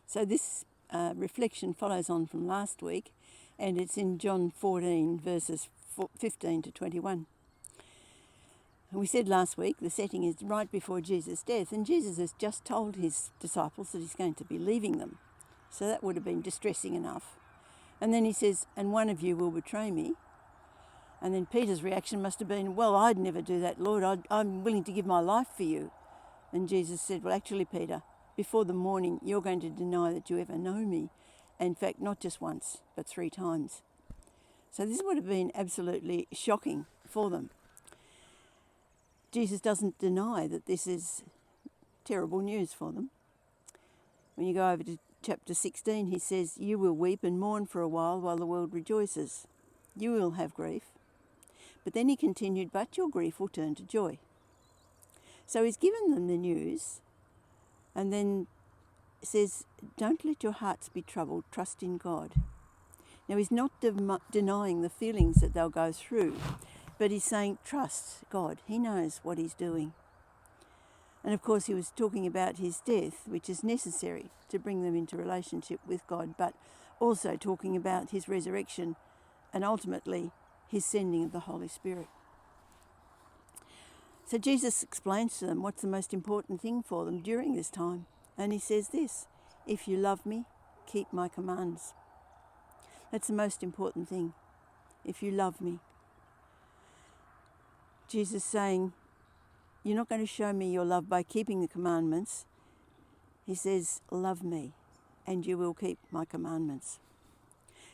So this reflection follows on from last week, and it's in John 14, verses 15 to 21. And we said last week the setting is right before Jesus' death, and Jesus has just told his disciples that he's going to be leaving them. So that would have been distressing enough. And then he says, and one of you will betray me. And then Peter's reaction must have been, well, I'd never do that, Lord. I'm willing to give my life for you. And Jesus said, well, actually, Peter, before the morning, you're going to deny that you ever know me. In fact, not just once, but 3 times. So this would have been absolutely shocking for them. Jesus doesn't deny that this is terrible news for them. When you go over to chapter 16, he says, you will weep and mourn for a while the world rejoices. You will have grief. But then he continued, but your grief will turn to joy. So he's given them the news, and then says, don't let your hearts be troubled, trust in God. Now he's not denying the feelings that they'll go through, but he's saying, trust God. He knows what he's doing. And of course he was talking about his death, which is necessary to bring them into relationship with God, but also talking about his resurrection and ultimately his sending of the Holy Spirit. So Jesus explains to them what's the most important thing for them during this time. And he says this, if you love me, keep my commands. That's the most important thing, if you love me. Jesus saying, you're not going to show me your love by keeping the commandments. He says, love me, and you will keep my commandments.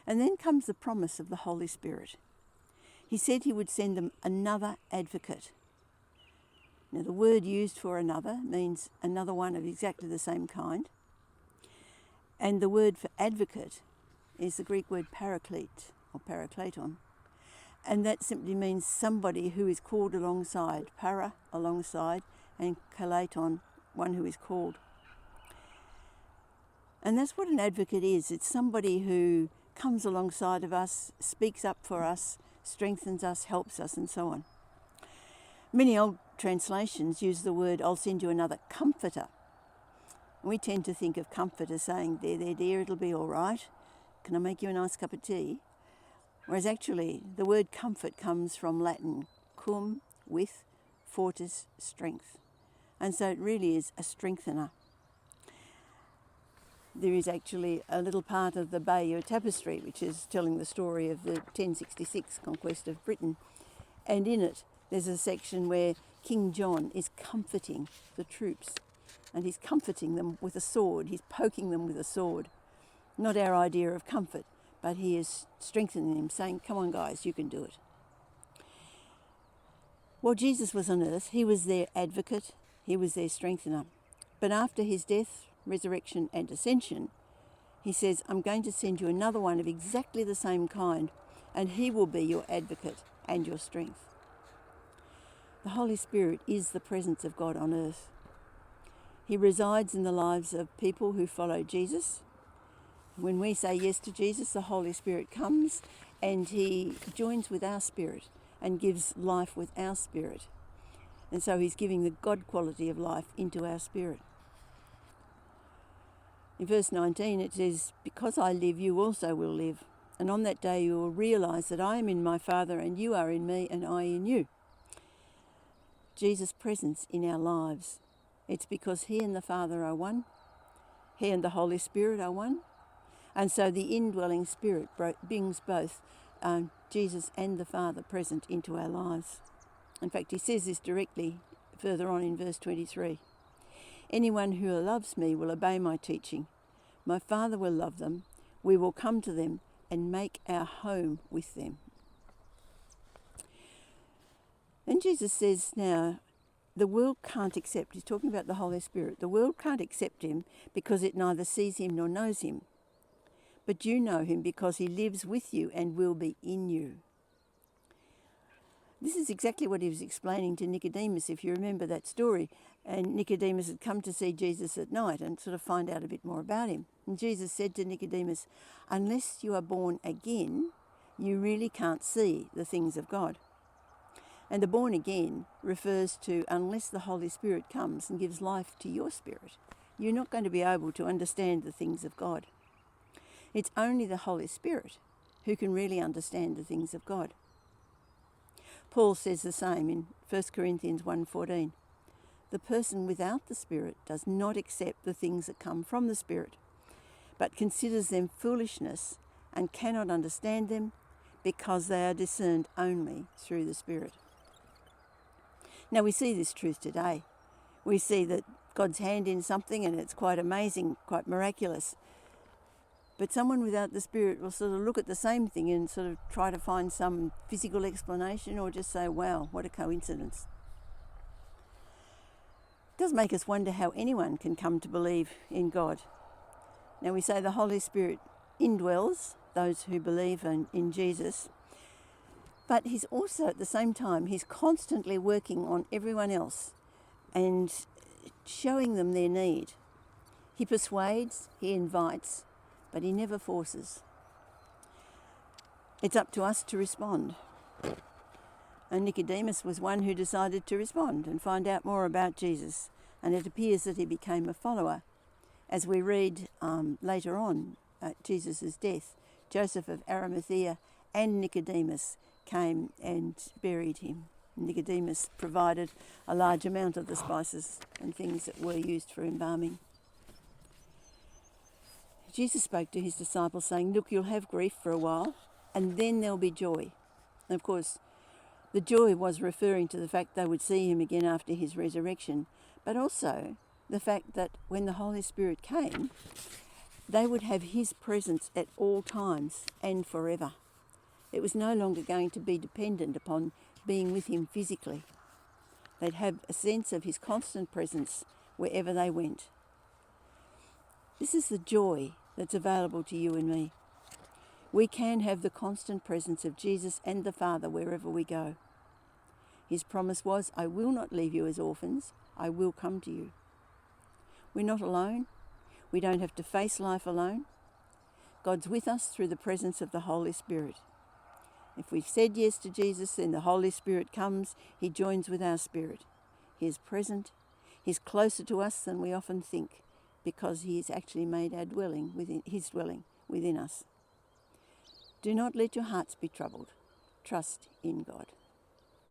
And then comes the promise of the Holy Spirit. He said he would send them another advocate. Now, the word used for another means another one of exactly the same kind. And the word for advocate is the Greek word paraclete or parakleton. And that simply means somebody who is called alongside. Para, alongside, and kaleton, one who is called. And that's what an advocate is. It's somebody who comes alongside of us, speaks up for us, strengthens us, helps us, and so on. Many old translations use the word, I'll send you another comforter. We tend to think of comfort as saying, there, dear, it'll be all right. Can I make you a nice cup of tea? Whereas actually, the word comfort comes from Latin, cum, with, fortis, strength. And so it really is a strengthener. There is actually a little part of the Bayeux Tapestry, which is telling the story of the 1066 conquest of Britain. And in it, there's a section where King John is comforting the troops. And he's comforting them with a sword. He's poking them with a sword. Not our idea of comfort, but he is strengthening them, saying, come on guys, you can do it. While Jesus was on earth, he was their advocate, he was their strengthener. But after his death, resurrection and ascension, he says, I'm going to send you another one of exactly the same kind, and he will be your advocate and your strength. The Holy Spirit is the presence of God on earth. He resides in the lives of people who follow Jesus. When we say yes to Jesus, the Holy Spirit comes and he joins with our spirit and gives life with our spirit. And so he's giving the God quality of life into our spirit. In verse 19 it says, because I live, you also will live. And on that day you will realize that I am in my Father and you are in me and I in you. Jesus' presence in our lives. It's because he and the Father are one. He and the Holy Spirit are one. And so the indwelling Spirit brings both Jesus and the Father present into our lives. In fact, he says this directly further on in verse 23. Anyone who loves me will obey my teaching. My Father will love them. We will come to them and make our home with them. And Jesus says now, the world can't accept, he's talking about the Holy Spirit, the world can't accept him because it neither sees him nor knows him. But you know him because he lives with you and will be in you. This is exactly what he was explaining to Nicodemus, if you remember that story. And Nicodemus had come to see Jesus at night and sort of find out a bit more about him. And Jesus said to Nicodemus, unless you are born again, you really can't see the things of God. And the born again refers to unless the Holy Spirit comes and gives life to your spirit, you're not going to be able to understand the things of God. It's only the Holy Spirit who can really understand the things of God. Paul says the same in 1 Corinthians 1:14. The person without the Spirit does not accept the things that come from the Spirit, but considers them foolishness and cannot understand them because they are discerned only through the Spirit. Now we see this truth today. We see that God's hand in something and it's quite amazing, quite miraculous. But someone without the Spirit will sort of look at the same thing and sort of try to find some physical explanation or just say, wow, what a coincidence. It does make us wonder how anyone can come to believe in God. Now we say the Holy Spirit indwells those who believe in Jesus, but he's also at the same time, he's constantly working on everyone else and showing them their need. He persuades, he invites, but he never forces. It's up to us to respond. And Nicodemus was one who decided to respond and find out more about Jesus, and it appears that he became a follower. As we read later on at Jesus' death, Joseph of Arimathea and Nicodemus came and buried him. Nicodemus provided a large amount of the spices and things that were used for embalming. Jesus spoke to his disciples saying, look, you'll have grief for a while and then there'll be joy. And of course, the joy was referring to the fact they would see him again after his resurrection, but also the fact that when the Holy Spirit came, they would have his presence at all times and forever. It was no longer going to be dependent upon being with him physically. They'd have a sense of his constant presence wherever they went. This is the joy that's available to you and me. We can have the constant presence of Jesus and the Father wherever we go. His promise was, I will not leave you as orphans, I will come to you. We're not alone. We don't have to face life alone. God's with us through the presence of the Holy Spirit. If we've said yes to Jesus, then the Holy Spirit comes, he joins with our spirit. He is present, he's closer to us than we often think, because he has actually made our dwelling within us. Do not let your hearts be troubled. Trust in God.